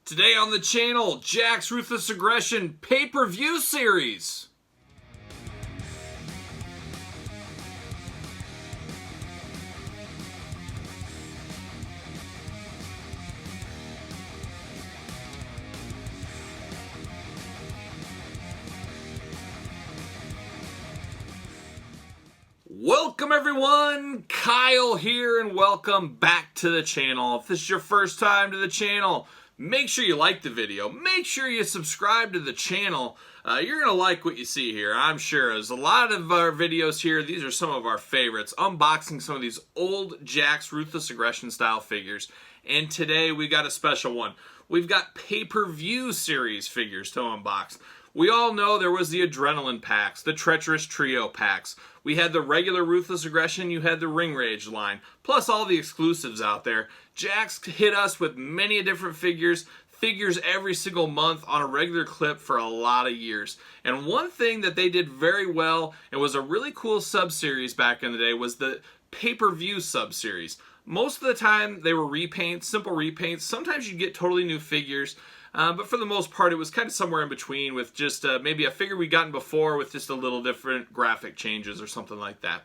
Today on the channel, Jakks Ruthless Aggression pay-per-view series. Welcome everyone, Kyle here, and welcome back to the channel. If this is your first time to the channel, make sure you like the video. Make sure you subscribe to the channel. You're going to like what you see here, I'm sure. There's a lot of our videos here. These are some of our favorites. Unboxing some of these old Jakks Ruthless Aggression style figures. And today we got a special one. We've got pay-per-view series figures to unbox. We all know there was the Adrenaline packs, the Treacherous Trio packs. We had the regular Ruthless Aggression, you had the Ring Rage line, plus all the exclusives out there. Jakks hit us with many different figures every single month on a regular clip for a lot of years. And one thing that they did very well, and was a really cool sub-series back in the day, was the pay-per-view sub-series. Most of the time they were repaints, simple repaints. Sometimes you'd get totally new figures. But for the most part, it was kind of somewhere in between with just maybe a figure we'd gotten before with just a little different graphic changes or something like that.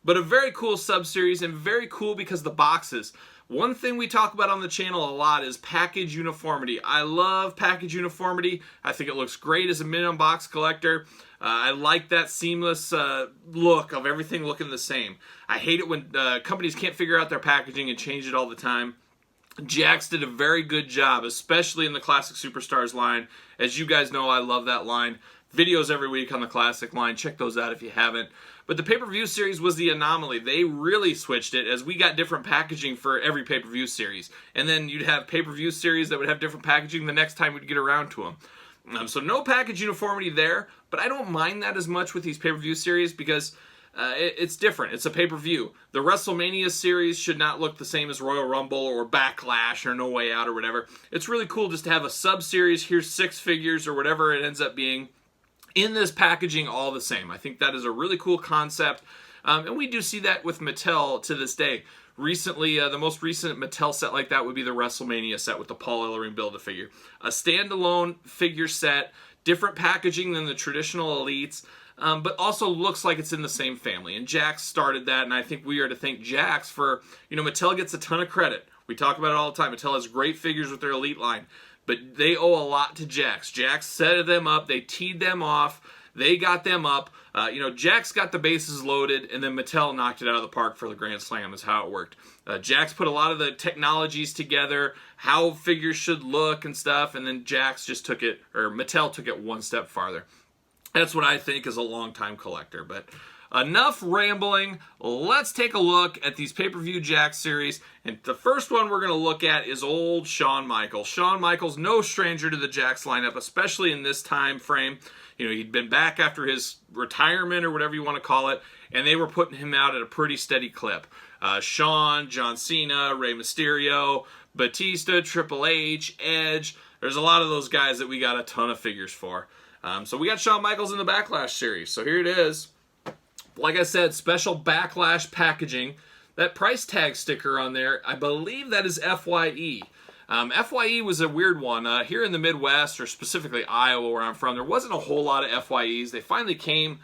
But a very cool sub-series, and very cool because of the boxes. One thing we talk about on the channel a lot is package uniformity. I love package uniformity. I think it looks great as a mid-unbox collector. I like that seamless look of everything looking the same. I hate it when companies can't figure out their packaging and change it all the time. Jakks did a very good job, especially in the Classic Superstars line. As you guys know, I love that line. Videos every week on the Classic line. Check those out if you haven't. But the pay-per-view series was the anomaly. They really switched it, as we got different packaging for every pay-per-view series. And then you'd have pay-per-view series that would have different packaging the next time we'd get around to them. So no package uniformity there, but I don't mind that as much with these pay-per-view series because it's different. It's a pay-per-view. The WrestleMania series should not look the same as Royal Rumble or Backlash or No Way Out or whatever. It's really cool just to have a sub-series, here's 6 figures or whatever it ends up being, in this packaging all the same. I think that is a really cool concept. And we do see that with Mattel to this day. Recently, the most recent Mattel set like that would be the WrestleMania set with the Paul Ellering Build-A-Figure. A standalone figure set, different packaging than the traditional Elites, but also looks like it's in the same family. And Jakks started that, and I think we are to thank Jakks for, Mattel gets a ton of credit. We talk about it all the time. Mattel has great figures with their Elite line, but they owe a lot to Jakks. Jakks set them up, they teed them off, they got them up. Jakks got the bases loaded, and then Mattel knocked it out of the park for the Grand Slam is how it worked. Jakks put a lot of the technologies together, how figures should look and stuff, and then Jakks just took it, or Mattel took it one step farther. That's what I think as a longtime collector. But enough rambling. Let's take a look at these pay-per-view Jakks series. And the first one we're going to look at is old Shawn Michaels. Shawn Michaels, no stranger to the Jakks lineup, especially in this time frame. He'd been back after his retirement or whatever you want to call it, and they were putting him out at a pretty steady clip. Shawn, John Cena, Rey Mysterio, Batista, Triple H, Edge. There's a lot of those guys that we got a ton of figures for. So we got Shawn Michaels in the Backlash series. So here it is. Like I said, special Backlash packaging. That price tag sticker on there, I believe that is FYE. FYE was a weird one. Here in the Midwest, or specifically Iowa where I'm from, there wasn't a whole lot of FYEs. They finally came,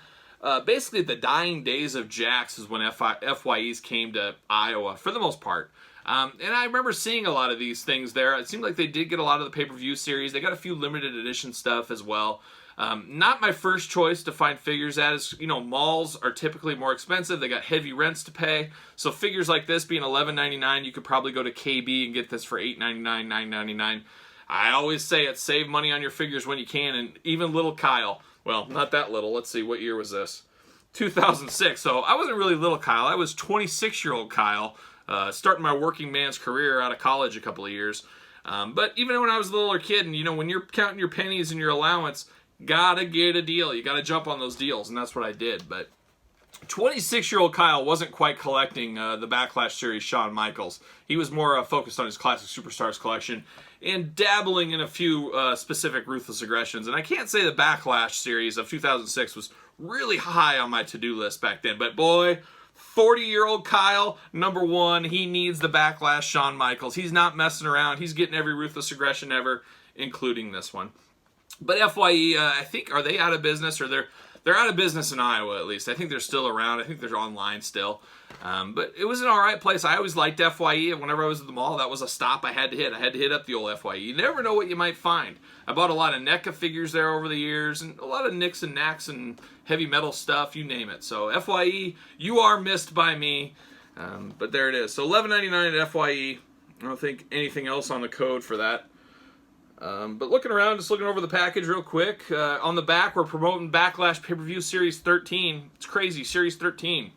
basically the dying days of Jakks is when FYEs came to Iowa, for the most part. And I remember seeing a lot of these things there. It seemed like they did get a lot of the pay-per-view series. They got a few limited edition stuff as well. Not my first choice to find figures at. Is, malls are typically more expensive. They got heavy rents to pay. So figures like this being $11.99, you could probably go to KB and get this for $8.99, $9.99. I always say it, save money on your figures when you can. And even little Kyle, well, not that little. Let's see, what year was this? 2006. So I wasn't really little Kyle. I was 26-year-old Kyle, starting my working man's career out of college a couple of years. But even when I was a littler kid, and when you're counting your pennies and your allowance, gotta get a deal. You gotta jump on those deals, and that's what I did. But 26-year-old Kyle wasn't quite collecting the Backlash series Shawn Michaels. He was more focused on his Classic Superstars collection and dabbling in a few specific Ruthless Aggressions. And I can't say the Backlash series of 2006 was really high on my to-do list back then. But boy, 40-year-old Kyle, number one, he needs the Backlash Shawn Michaels. He's not messing around. He's getting every Ruthless Aggression ever, including this one. But FYE, I think, are they out of business? Or they're out of business in Iowa, at least. I think they're still around. I think they're online still. But it was an all right place. I always liked FYE. Whenever I was at the mall, that was a stop I had to hit. I had to hit up the old FYE. You never know what you might find. I bought a lot of NECA figures there over the years, and a lot of nicks and knacks and heavy metal stuff, you name it. So FYE, you are missed by me. But there it is. So $11.99 at FYE. I don't think anything else on the code for that. But looking around, just looking over the package real quick. On the back, we're promoting Backlash Pay-Per-View Series 13. It's crazy, Series 13.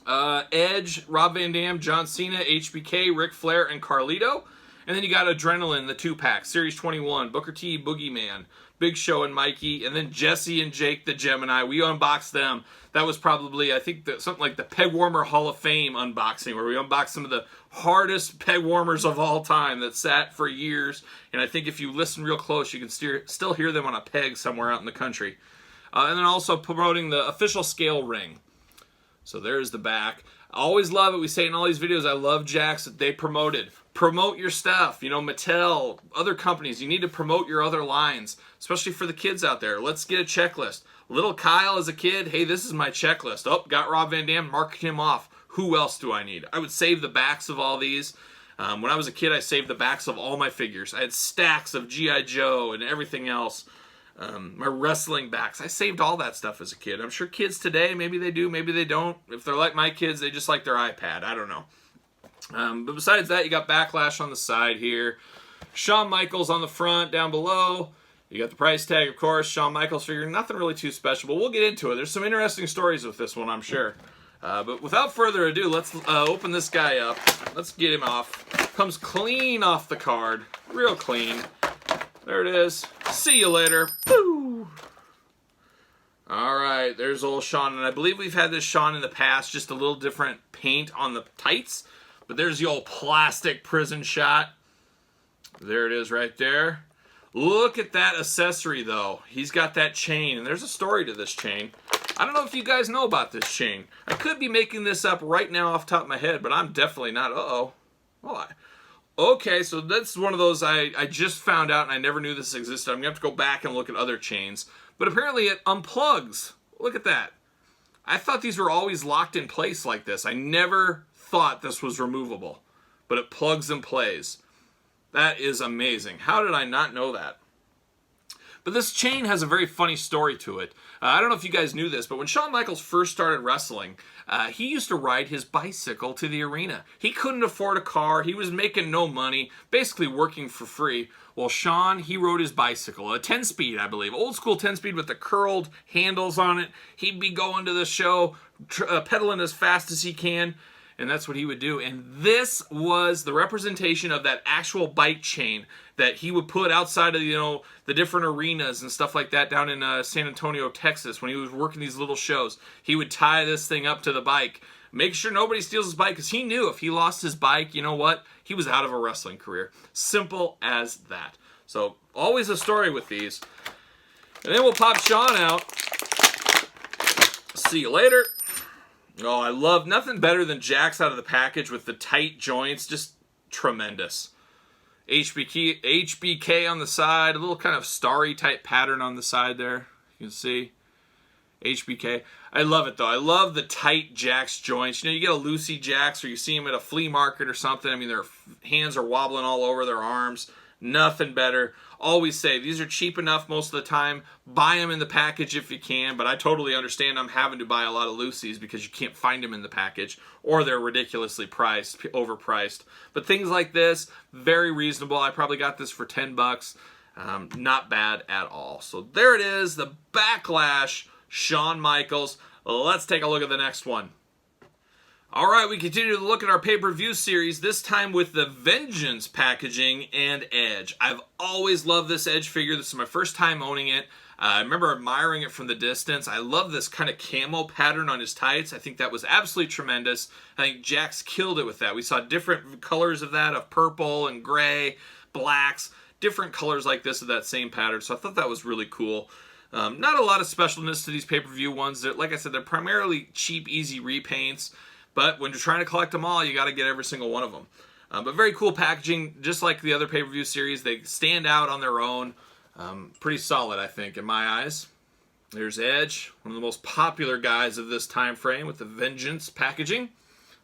Edge, Rob Van Dam, John Cena, HBK, Ric Flair, and Carlito. And then you got Adrenaline, the 2-pack, Series 21, Booker T, Boogeyman, Big Show and Mikey, and then Jesse and Jake the Gemini. We unboxed them. That was probably, I think, something like the Peg Warmer Hall of Fame unboxing, where we unboxed some of the hardest peg warmers of all time that sat for years. And I think if you listen real close, you can still hear them on a peg somewhere out in the country. And then also promoting the official scale ring. So there's the back. I always love it. We say in all these videos, I love Jakks that they promoted. Promote your stuff. You know, Mattel, other companies, you need to promote your other lines, especially for the kids out there. Let's get a checklist. Little Kyle as a kid, hey, this is my checklist. Oh, got Rob Van Dam, marked him off. Who else do I need? I would save the backs of all these. When I was a kid, I saved the backs of all my figures. I had stacks of G.I. Joe and everything else. My wrestling backs. I saved all that stuff as a kid. I'm sure kids today, maybe they do, maybe they don't. If they're like my kids, they just like their iPad. I don't know. But besides that, you got Backlash on the side here. Shawn Michaels on the front, down below. You got the price tag, of course. Shawn Michaels figure, nothing really too special, but we'll get into it. There's some interesting stories with this one, I'm sure. But without further ado, let's open this guy up. Let's get him off. Comes clean off the card. Real clean. There it is. See you later. Woo! Alright, there's old Shawn. And I believe we've had this Shawn in the past, just a little different paint on the tights. But there's the old plastic prison shot. There it is right there. Look at that accessory, though. He's got that chain, and there's a story to this chain. I don't know if you guys know about this chain. I could be making this up right now off the top of my head, but I'm definitely not. Uh-oh. Well, okay, so that's one of those I just found out, and I never knew this existed. I'm going to have to go back and look at other chains. But apparently it unplugs. Look at that. I thought these were always locked in place like this. I never thought this was removable. But it plugs and plays. That is amazing. How did I not know that? But this chain has a very funny story to it. I don't know if you guys knew this, but when Shawn Michaels first started wrestling, he used to ride his bicycle to the arena. He couldn't afford a car. He was making no money, basically working for free. Well, Shawn, he rode his bicycle, a 10-speed, I believe, old school 10-speed with the curled handles on it. He'd be going to the show, pedaling as fast as he can. And that's what he would do. And this was the representation of that actual bike chain that he would put outside of, you know, the different arenas and stuff like that down in San Antonio, Texas, when he was working these little shows. He would tie this thing up to the bike, make sure nobody steals his bike, because he knew if he lost his bike, you know what? He was out of a wrestling career. Simple as that. So, always a story with these. And then we'll pop Shawn out. See you later. Oh, I love nothing better than Jakks out of the package with the tight joints. Just tremendous. HBK on the side. A little kind of starry type pattern on the side there. You can see. HBK. I love it, though. I love the tight Jakks joints. You know, you get a loosey Jakks or you see them at a flea market or something. I mean, their hands are wobbling all over their arms. Nothing better. Always say, these are cheap enough most of the time. Buy them in the package if you can, but I totally understand I'm having to buy a lot of loosies because you can't find them in the package, or they're ridiculously priced, overpriced. But things like this, very reasonable. I probably got this for 10 bucks. Not bad at all. So there it is, the Backlash Shawn Michaels. Let's take a look at the next one. All right, we continue to look at our pay-per-view series, this time with the Vengeance packaging and Edge. I've always loved this Edge figure. This is my first time owning it. I remember admiring it from the distance. I love this kind of camo pattern on his tights. I think that was absolutely tremendous. I think Jakks killed it with that. We saw different colors of that, of purple and gray, blacks, different colors like this of that same pattern. So I thought that was really cool. Not a lot of specialness to these pay-per-view ones. Like I said, they're primarily cheap, easy repaints. But when you're trying to collect them all, you got to get every single one of them. But very cool packaging, just like the other pay-per-view series. They stand out on their own. Pretty solid, I think, in my eyes. There's Edge, one of the most popular guys of this time frame with the Vengeance packaging.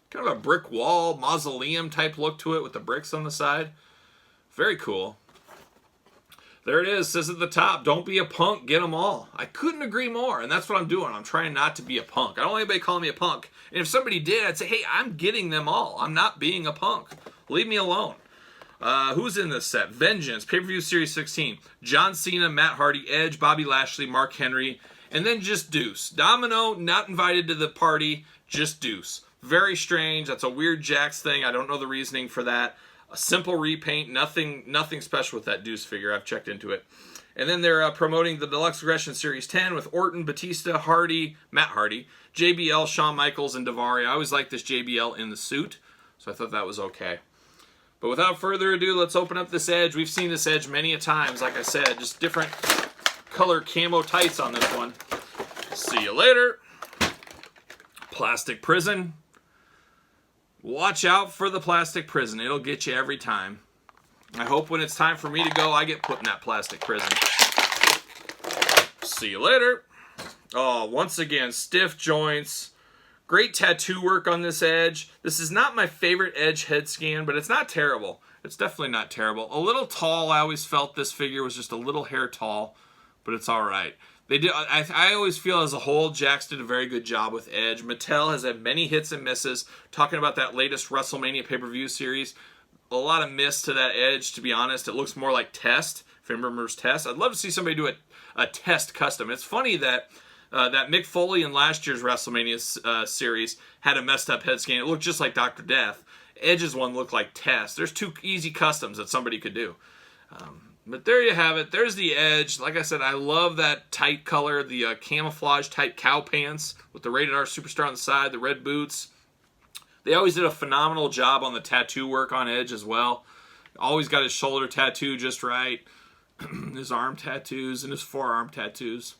Kind of a brick wall, mausoleum type look to it with the bricks on the side. Very cool. There it is, says at the top, don't be a punk, get them all. I couldn't agree more, and that's what I'm doing. I'm trying not to be a punk. I don't want anybody calling me a punk. And if somebody did, I'd say, hey, I'm getting them all. I'm not being a punk. Leave me alone. Who's in this set? Vengeance, pay-per-view series 16. John Cena, Matt Hardy, Edge, Bobby Lashley, Mark Henry, and then just Deuce. Domino, not invited to the party, just Deuce. Very strange. That's a weird Jakks thing. I don't know the reasoning for that. A simple repaint, nothing special with that Deuce figure. I've checked into it. And then they're promoting the Deluxe Aggression Series 10 with Orton, Batista, Hardy, Matt Hardy, JBL, Shawn Michaels, and Daivari. I always like this JBL in the suit, so I thought that was okay. But without further ado, let's open up this Edge. We've seen this Edge many a times, like I said. Just different color camo tights on this one. See you later. Plastic Prison. Watch out for the Plastic Prison. It'll get you every time. I hope when it's time for me to go, I get put in that Plastic Prison. See you later. Oh, once again, stiff joints. Great tattoo work on this Edge. This is not my favorite Edge head scan, but it's not terrible. It's definitely not terrible. A little tall. I always felt this figure was just a little hair tall, but it's all right. They did. I always feel as a whole, Jakks did a very good job with Edge. Mattel has had many hits and misses. Talking about that latest WrestleMania pay-per-view series, a lot of miss to that Edge, to be honest. It looks more like Test, if anyone remembers Test. I'd love to see somebody do a Test custom. It's funny that that Mick Foley in last year's WrestleMania series had a messed up head scan. It looked just like Dr. Death. Edge's one looked like Test. There's two easy customs that somebody could do. But there you have it. There's the Edge. Like I said, I love that tight color, the camouflage type cow pants with the Rated R Superstar on the side, the red boots. They always did a phenomenal job on the tattoo work on Edge as well. Always got his shoulder tattoo just right. His arm tattoos and his forearm tattoos.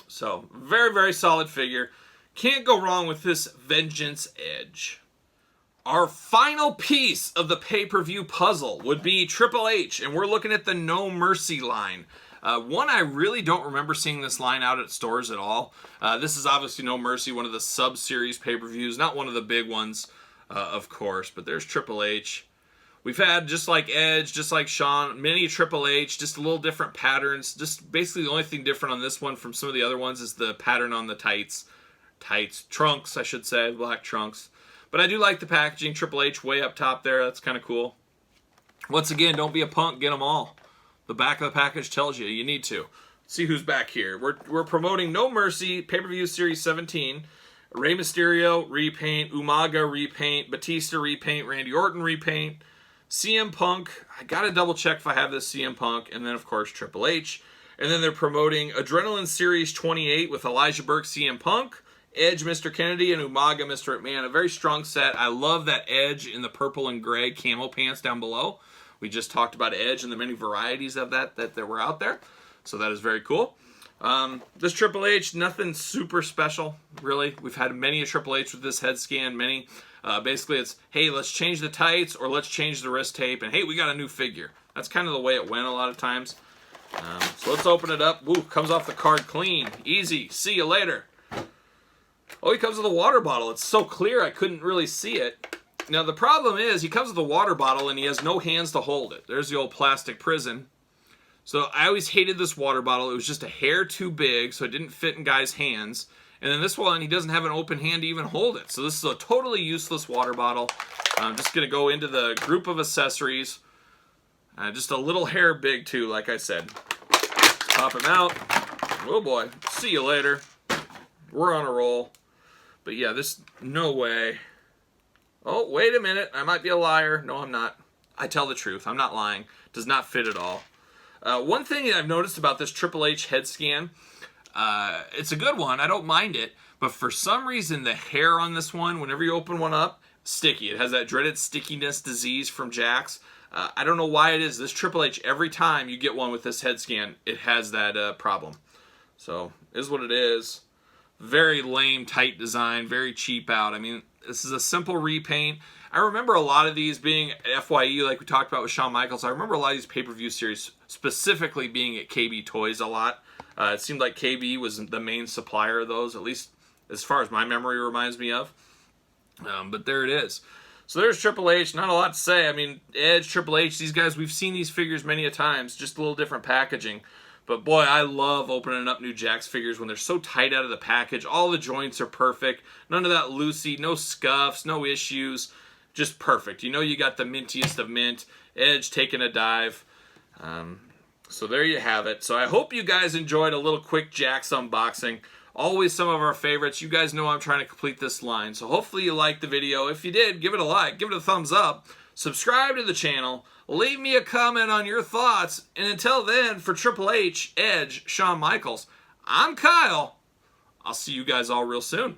So, very, very solid figure. Can't go wrong with this Vengeance Edge. Our final piece of the pay-per-view puzzle would be Triple H, and we're looking at the No Mercy line. One, I really don't remember seeing this line out at stores at all. This is obviously No Mercy, one of the sub-series pay-per-views, not one of the big ones, of course, but there's Triple H. We've had, just like Edge, just like Shawn, many Triple H, just a little different patterns. Just basically the only thing different on this one from some of the other ones is the pattern on the trunks, I should say, black trunks. But I do like the packaging. Triple H way up top there. That's kind of cool. Once again, don't be a punk. Get them all. The back of the package tells you. You need to. Let's see who's back here. We're promoting No Mercy, pay-per-view series 17. Rey Mysterio, repaint. Umaga, repaint. Batista, repaint. Randy Orton, repaint. CM Punk. I got to double check if I have this CM Punk. And then, of course, Triple H. And then they're promoting Adrenaline Series 28 with Elijah Burke, CM Punk. Edge, Mr. Kennedy, and Umaga, Mr. McMahon. A very strong set. I love that Edge in the purple and gray camo pants down below. We just talked about Edge and the many varieties of that were out there. So that is very cool. This Triple H, nothing super special, really. We've had many a Triple H with this head scan. Many. Basically, it's, hey, let's change the tights or let's change the wrist tape. And, hey, we got a new figure. That's kind of the way it went a lot of times. So let's open it up. Woo, comes off the card clean. Easy. See you later. Oh, he comes with a water bottle. It's so clear I couldn't really see it. Now, the problem is he comes with a water bottle and he has no hands to hold it. There's the old Plastic Prison. So I always hated this water bottle. It was just a hair too big, so it didn't fit in guys' hands. And then this one, he doesn't have an open hand to even hold it. So this is a totally useless water bottle. I'm just going to go into the group of accessories. Just a little hair big, too, like I said. Pop him out. Oh, boy. See you later. We're on a roll. But yeah, this, no way. Oh, wait a minute. I might be a liar. No, I'm not. I tell the truth. I'm not lying. Does not fit at all. One thing I've noticed about this Triple H head scan, it's a good one. I don't mind it. But for some reason, the hair on this one, whenever you open one up, sticky. It has that dreaded stickiness disease from Jakks. I don't know why it is. This Triple H, every time you get one with this head scan, it has that problem. So, it is what it is. Very lame, tight design, very cheap out. I mean, this is a simple repaint. I remember a lot of these being FYE, like we talked about with Shawn Michaels. I remember a lot of these pay-per-view series specifically being at KB Toys a lot. It seemed like KB was the main supplier of those, at least as far as my memory reminds me of. But there it is. So there's Triple H. Not a lot to say. I mean, Edge, Triple H, these guys, we've seen these figures many a times, just a little different packaging. But boy, I love opening up new Jakks figures when they're so tight out of the package. All the joints are perfect. None of that loosey, no scuffs, no issues. Just perfect. You know you got the mintiest of mint. Edge taking a dive. So there you have it. So I hope you guys enjoyed a little quick Jakks unboxing. Always some of our favorites. You guys know I'm trying to complete this line. So hopefully you liked the video. If you did, give it a like. Give it a thumbs up. Subscribe to the channel. Leave me a comment on your thoughts. And until then, for Triple H, Edge, Shawn Michaels, I'm Kyle. I'll see you guys all real soon.